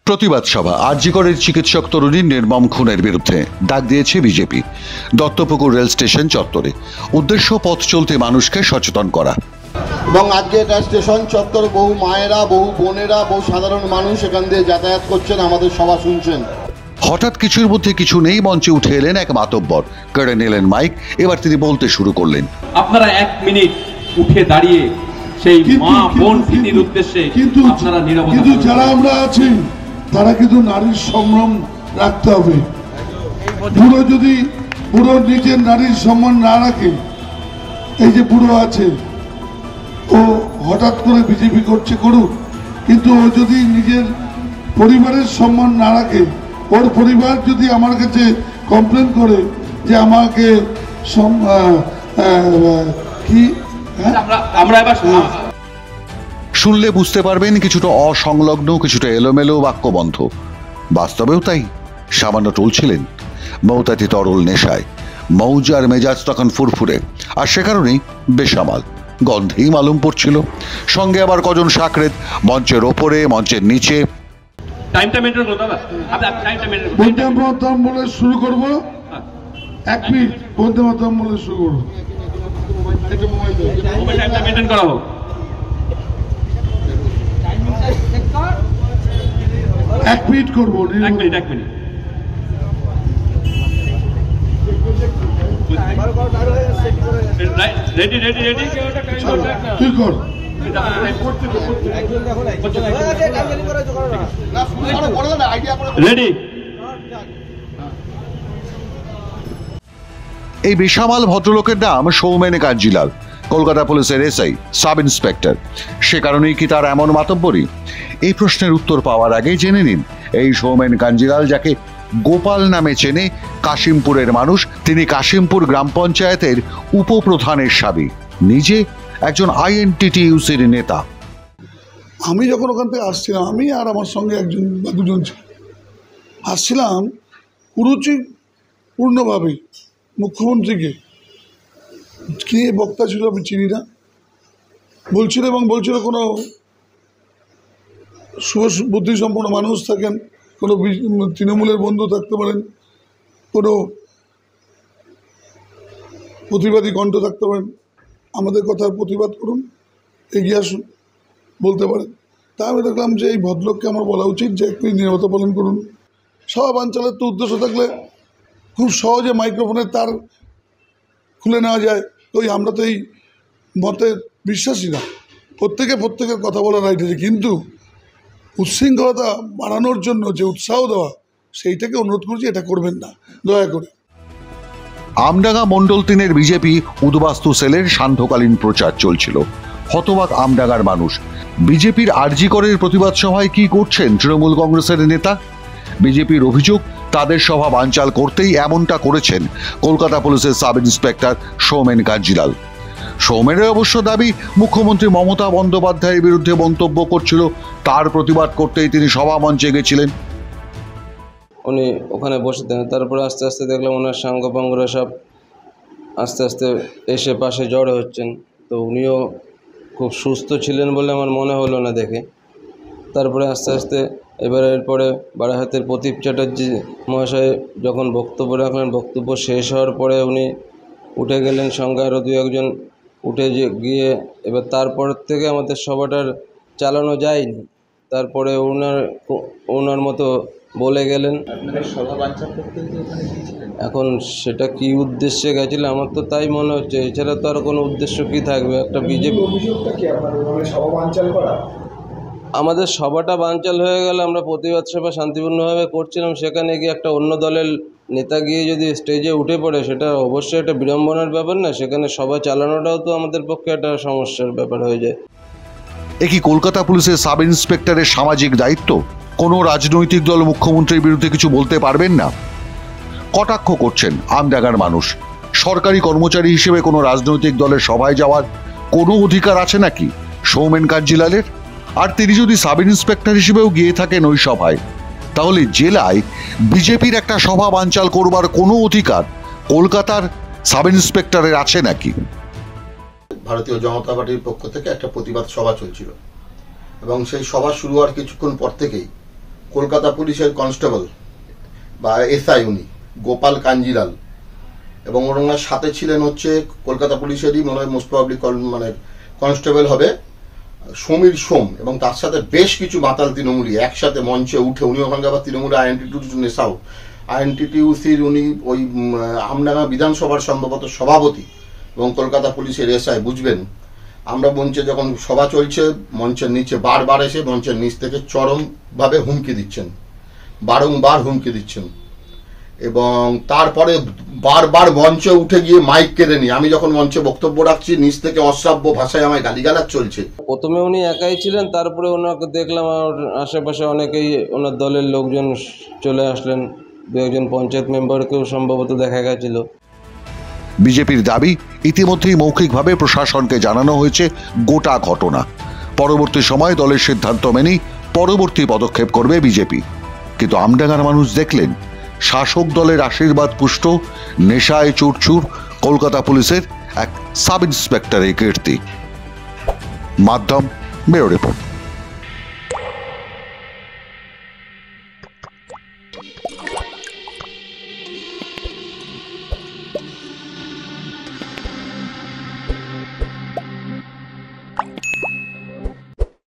প্রতিবাদ সভা আরজি করের চিকিৎসক তরুণীর নির্মম খুনের বিরুদ্ধে ডাক দিয়েছে বিজেপি। দত্তপুকুর রেল স্টেশন চত্বরে উদ্দেশ্য পথ চলতি মানুষকে সচেতন করা। এবং আজকে এটা স্টেশন চত্বর, বহু মায়েরা, বহু বোনেরা, বহু সাধারণ মানুষ এখান দিয়ে যাতায়াত করছেন, আমাদের সভা শুনছেন। হঠাৎ কিছুর মধ্যে কিছু নেই মঞ্চে উঠে এলেন এক মাতব্বর, কেড়ে নিলেন মাইক। এবার তিনি বলতে শুরু করলেন। আপনারা 1 মিনিট উঠে দাঁড়িয়ে সেই মা বোন স্মৃতির উদ্দেশ্যে আপনারা নীরবতা। কিন্তু যারা আমরা আছি তারা কিন্তু নারীর সম্মান রাখতে হবে। বুড়ো যদি বুড়ো নিজের নারীর সম্মান না রাখে, এই যে বুড়ো আছে ও হঠাৎ করে বিজেপি করছে করুক, কিন্তু ও যদি নিজের পরিবারের সম্মান না রাখে, ওর পরিবার যদি আমার কাছে কমপ্লেন করে যে আমাকে কি আমরা এবার শুনলে বুঝতে পারবেন কিছুটা অসংলগ্ন, কিছুটা এলোমেলো বাক্যবন্ধ। বাস্তবেও তাই। সামান্য টলছিলেন, মৌতাতি তরল নেশায়। মৌজ আর মেজাজ তখন ফুরফুরে, আর সে কারণেই বেসামাল, গন্ধেই মালুম পড়ছিল। সঙ্গে আবার কজন সাকরেত, মঞ্চের ওপরে, মঞ্চের নিচে। টাইমটা মেইনটেইন করো দাদা, আপনি টাইমটা মেইনটেইন করুন। বন্দে মাতরম বলে শুরু করব। 1 মিনিট বন্দে মাতরম বলে শুরু করব। টাইমটা মেইনটেইন করা হোক। 1 মিনিট করব। 1 minute 1 minute. Ready ready ready. তুই কর। রেডি। এই বেসামাল ভদ্রলোকের নাম সৌমেন কাঞ্জিলাল, কলকাতা পুলিশের এসআই, সাব ইন্সপেক্টর। সে কারণেই কি তার এমন মাতব্বরি? এই প্রশ্নের উত্তর পাওয়ার আগে জেনে নিন, এই সৌমেন কাঞ্জিলাল, যাকে গোপাল নামে চেনে কাশিমপুরের মানুষ, তিনি কাশিমপুর গ্রাম পঞ্চায়েতের উপপ্রধানের স্বামী, নিজে একজন আইএনটিটিইউসির নেতা। আমি যখন ওখান থেকে আসছিলাম, আমি আর আমার সঙ্গে একজন বা দুজন ছিল, আসছিলাম কুরুচিপূর্ণভাবে মুখ্যমন্ত্রীকে, কে বক্তা ছিল আমি চিনি না, বলছিল এবং বলছিল কোনো শুভ বুদ্ধিসম্পন্ন মানুষ থাকেন, কোনো তৃণমূলের বন্ধু থাকতে পারেন, কোনো প্রতিবাদী কণ্ঠ থাকতে পারেন, আমাদের কথার প্রতিবাদ করুন, এগিয়ে আসুন, বলতে পারেন। তা আমি দেখলাম যে এই ভদ্রলোককে আমার বলা উচিত যে একটু নীরবতা পালন করুন। সভা বানচালের তো উদ্দেশ্য থাকলে খুব সহজে মাইক্রোফোনের তার খুলে নেওয়া যায়। তো আমরা তো এই মতে বিশ্বাসী না, প্রত্যেকের কথা বলার রাইট আছে, কিন্তু উচ্ছৃঙ্খলতা বাড়ানোর জন্য যে উৎসাহ দেওয়া, সেইটাকে অনুরোধ করছি এটা করবেন না দয়া করে। আমডাঙ্গা মণ্ডল 3-এর বিজেপি উদ্বাস্তু সেলের সান্ধ্যকালীন প্রচার চলছিল। হতবাক আমডাঙ্গার মানুষ। বিজেপির আরজি করের প্রতিবাদ সভায় কি করছেন তৃণমূল কংগ্রেসের নেতা? বিজেপির অভিযোগ, তাদের সভা বানচাল করতেই এমনটা করেছেন কলকাতা পুলিশের সাব ইন্সপেক্টর সৌমেন কাঞ্জিলাল। সৌমেনের অবশ্য দাবি, মুখ্যমন্ত্রী মমতা বন্দ্যোপাধ্যায়ের বিরুদ্ধে মন্তব্য করছিল, তার প্রতিবাদ করতেই তিনি সভা মঞ্চে গেছিলেন। উনি ওখানে বসেতেন, তারপরে আস্তে আস্তে দেখলাম ওনার সাঙ্গপাঙ্গরা সব আস্তে আস্তে এসে পাশে জড়ো হচ্ছেন। তো উনিও খুব সুস্থ ছিলেন বলে আমার মনে হলো না দেখে। তারপরে আস্তে আস্তে এরপরে বারাহাতের প্রদীপ চ্যাটার্জি মহাশয় যখন বক্তব্য রাখলেন, বক্তব্য শেষ হওয়ার পরে উনি উঠে গেলেন, সঙ্গে আরও 2-1 উঠে গিয়ে এবার তারপর থেকে আমাদের সভাটার চালানো যায়নি। তারপরে ওনার মতো বলে গেলেন। এখন সেটা কি উদ্দেশ্যে গেছিল আমার তো তাই মনে হচ্ছে, এছাড়া তো আর কোনো উদ্দেশ্য কি থাকবে? একটা বিজেপি আমাদের সভাটা বানচাল হয়ে গেল, আমরা প্রতিবাদ সভা শান্তিপূর্ণভাবে করছিলাম, সেখানে গিয়ে একটা অন্য দলের নেতা গিয়ে যদি স্টেজে উঠে পড়ে, সেটা অবশ্যই একটা বিড়ম্বনার ব্যাপার না? সেখানে সভা চালানোটাও তো আমাদের পক্ষে একটা সমস্যার ব্যাপার হয়ে যায়। এ কি কলকাতা পুলিশের সাব ইন্সপেক্টরের সামাজিক দায়িত্ব? কোনো রাজনৈতিক দল মুখ্যমন্ত্রীর বিরুদ্ধে কিছু বলতে পারবেন না? কটাক্ষ করছেন আমডাঙ্গার মানুষ। সরকারি কর্মচারী হিসেবে কোনো রাজনৈতিক দলের সভায় যাওয়ার কোনো অধিকার আছে নাকি সৌমেন কাঞ্জিলালের? আর তিনি যদি সাব ইন্সপেক্টর হিসেবেও গিয়ে থাকেন ওই সভায়, তাহলে জেলায় বিজেপির একটা সভা বানচাল করবার কোনো অধিকার কলকাতার সাব ইন্সপেক্টরের আছে নাকি? ভারতীয় জনতা পার্টির পক্ষ থেকে একটা প্রতিবাদ সভা চলছিল এবং সেই সভা শুরু হওয়ার কিছুক্ষণ পর থেকেই কলকাতা পুলিশের কনস্টেবল বা এসআই উনি গোপাল কাঞ্জিলাল, এবং ওনার সাথে ছিলেন হচ্ছে কলকাতা পুলিশেরই মনে হয় মোস্ট প্রবাবলি মানে কনস্টেবল হবে সমীর সোম, এবং তার সাথে বেশ কিছু মাতাল তৃণমূলী একসাথে মঞ্চে উঠে, উনি ওখানকার আবার তৃণমূল আইএনটিটিউসির উনি ওই আমডাঙ্গা বিধানসভার সম্ভবত সভাপতি এবং কলকাতা পুলিশের এসআই, বুঝবেন আমরা মঞ্চে যখন সভা চলছে মঞ্চের নিচে বারবার এসে মঞ্চের নিচ থেকে চরমভাবে হুমকি দিচ্ছেন, বারংবার হুমকি দিচ্ছেন, এবং তারপরে বারবার মঞ্চে উঠে গিয়ে মাইক কেড়ে নিয়ে আমি যখন মঞ্চে বক্তব্য রাখছি নিচ থেকে অশ্রাব্য ভাষায় আমায় গালিগালাজ চলছে। প্রথমে উনি একাই ছিলেন, তারপরে ওনাকে দেখলাম আর আশেপাশে অনেকেই ওনার দলের লোকজন চলে আসলেন, দু একজন পঞ্চায়েত মেম্বারকেও সম্ভবত দেখা গেছিল। বিজেপির দাবি ইতিমধ্যেই মৌখিকভাবে প্রশাসনকে জানানো হয়েছে গোটা ঘটনা। পরবর্তী সময় দলের সিদ্ধান্ত মেনেই পরবর্তী পদক্ষেপ করবে বিজেপি। কিন্তু আমডাঙ্গার মানুষ দেখলেন শাসক দলের আশীর্বাদ পুষ্ট নেশায় চুরচুর কলকাতা পুলিশের এক সাব ইন্সপেক্টরের কীর্তি। মাধ্যম ব্যুরো রিপোর্ট।